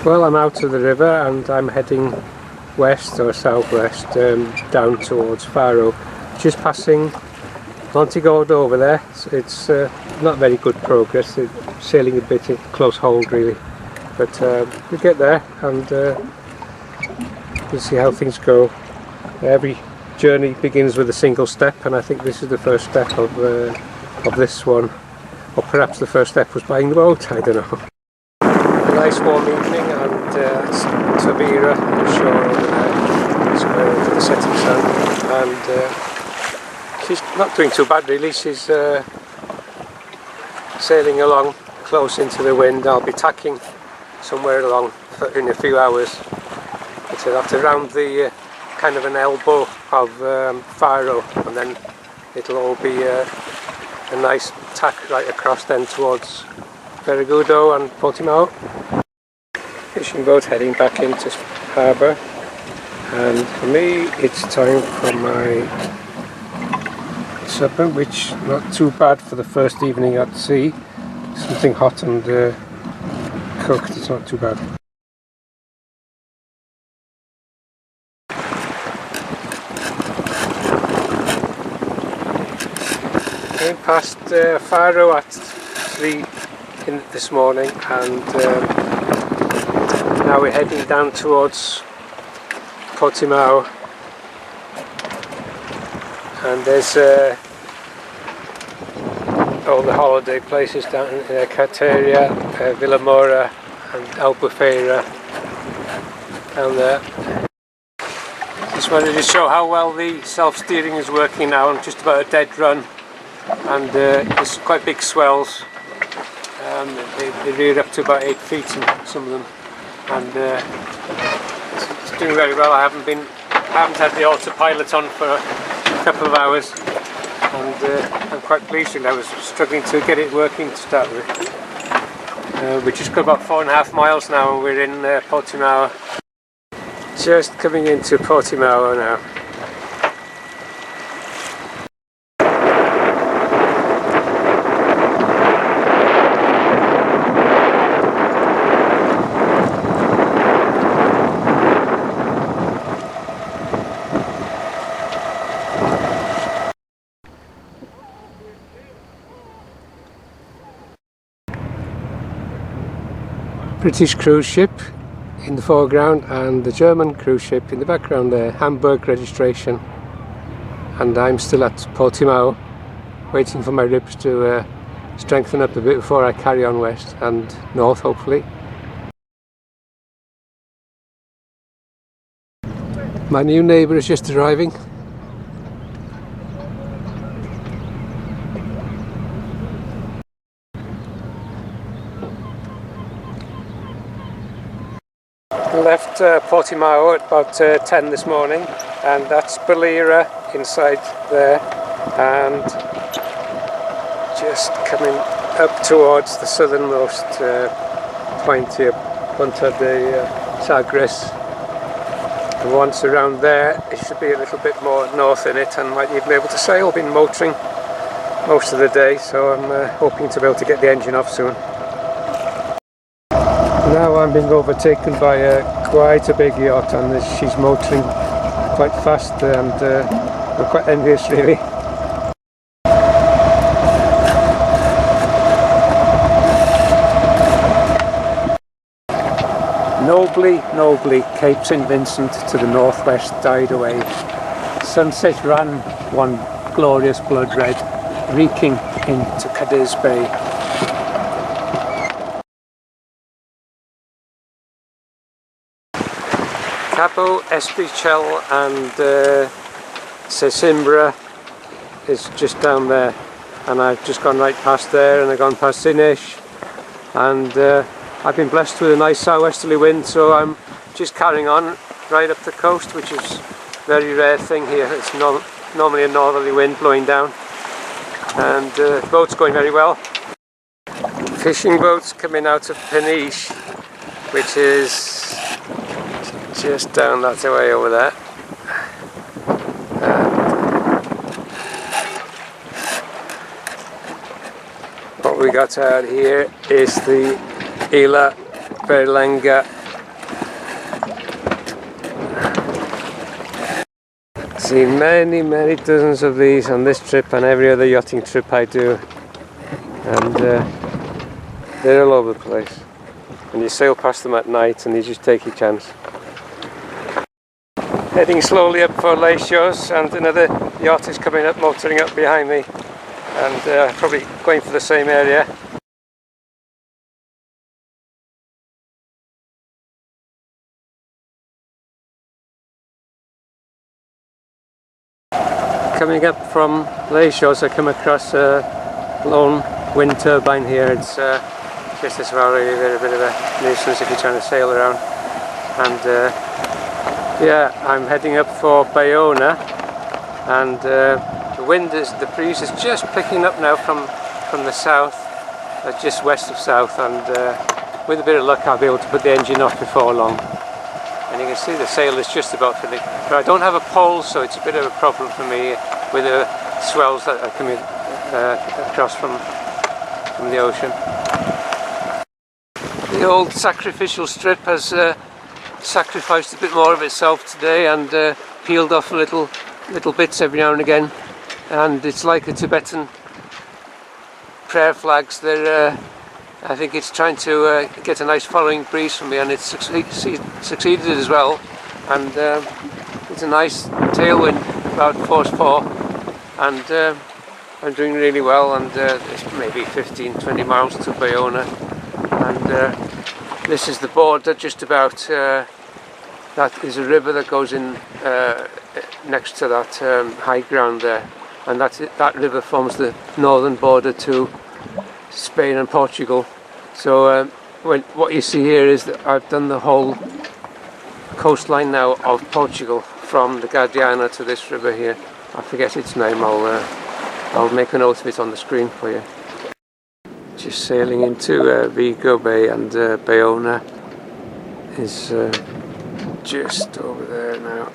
Well, I'm out of the river and I'm heading west or southwest down towards Faro, just passing Montegordo over there. So it's not very good progress, it's sailing a bit close hold really, but we get there and we'll see how things go. Every journey begins with a single step, and I think this is the first step of this one, or perhaps the first step was buying the boat, I don't know. A nice warm evening, and it's Tavira on the shore over there, it's to the setting sun, and she's not doing too bad really. She's sailing along close into the wind. I'll be tacking somewhere along in a few hours, but I'll have to round the kind of an elbow of Faro, and then it'll all be a nice tack right across then towards Ferragudo and Portimao. Fishing boat heading back into harbour, and for me it's time for my supper, which not too bad for the first evening at sea. Something hot and cooked, it's not too bad. Came past Faro at 3 this morning, and now we're heading down towards Portimao, and there's all the holiday places down in Carteria, Villamora and Albufeira down there. Just wanted to show how well the self-steering is working now. I'm just about a dead run, and there's quite big swells. They rear up to about 8 feet in some of them, and it's doing very well. I haven't had the autopilot on for a couple of hours, and I'm quite pleased. I was struggling to get it working to start with. We just got about 4.5 miles now, and we're in Portimao. Just coming into Portimao now. British cruise ship in the foreground and the German cruise ship in the background there, Hamburg registration, and I'm still at Portimao waiting for my ribs to strengthen up a bit before I carry on west and north hopefully. My new neighbour is just arriving. Left Portimao at about 10 this morning, and that's Balira inside there, and just coming up towards the southernmost point here, Punta de Sagres. And once around there it should be a little bit more north in it, and might even be able to sail. Been motoring most of the day, so I'm hoping to be able to get the engine off soon. Now I'm being overtaken by quite a big yacht, and she's motoring quite fast, and we're quite envious really. Nobly Cape St Vincent to the northwest died away. Sunset ran one glorious blood red, reeking into Cadiz Bay. Cabo Espichel and Sesimbra is just down there, and I've just gone right past there, and I've gone past Sinish, and I've been blessed with a nice southwesterly wind, so I'm just carrying on right up the coast, which is a very rare thing here. It's normally a northerly wind blowing down, and the boat's going very well. Fishing boats coming out of Peniche, which is just down that way over there. What we got out here is the Ila Berlanga seen many dozens of these on this trip and every other yachting trip I do, and they're all over the place, and you sail past them at night and you just take your chance. Heading slowly up for Lake Shores, and another yacht is coming up, motoring up behind me, and probably going for the same area. Coming up from Lake Shores, I come across a lone wind turbine here. It's just as well really a bit of a nuisance if you're trying to sail around. And yeah, I'm heading up for Bayona, and the breeze is just picking up now from the south, just west of south, and with a bit of luck I'll be able to put the engine off before long. And you can see the sail is just about filling. But I don't have a pole, so it's a bit of a problem for me with the swells that are coming across from the ocean. The old sacrificial strip has sacrificed a bit more of itself today, and peeled off little bits every now and again. And it's like a Tibetan prayer flags. They're I think it's trying to get a nice following breeze from me, and it's succeeded as well. And it's a nice tailwind, about force 4, and I'm doing really well. And it's maybe 15-20 miles to Bayona, and this is the border just about. That is a river that goes in next to that high ground there, and that river forms the northern border to Spain and Portugal. So what you see here is that I've done the whole coastline now of Portugal, from the Guadiana to this river here. I forget its name. I'll make a note of it on the screen for you. Just sailing into Vigo Bay, and Bayona is just over there now.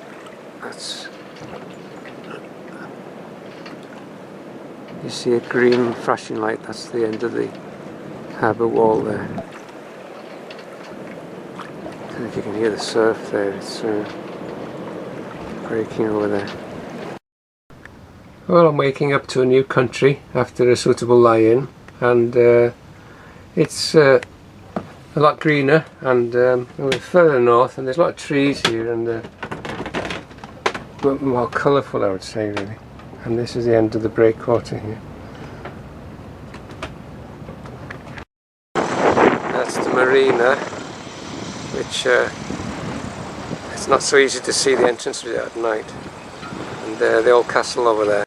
You see a green flashing light, that's the end of the harbour wall there. I don't know if you can hear the surf there, it's breaking over there. Well, I'm waking up to a new country after a suitable lie-in, and it's a lot greener, and we're further north, and there's a lot of trees here, and more colourful, I would say, really. And this is the end of the breakwater here. That's the marina, which it's not so easy to see the entrance to it at night. And the old castle over there.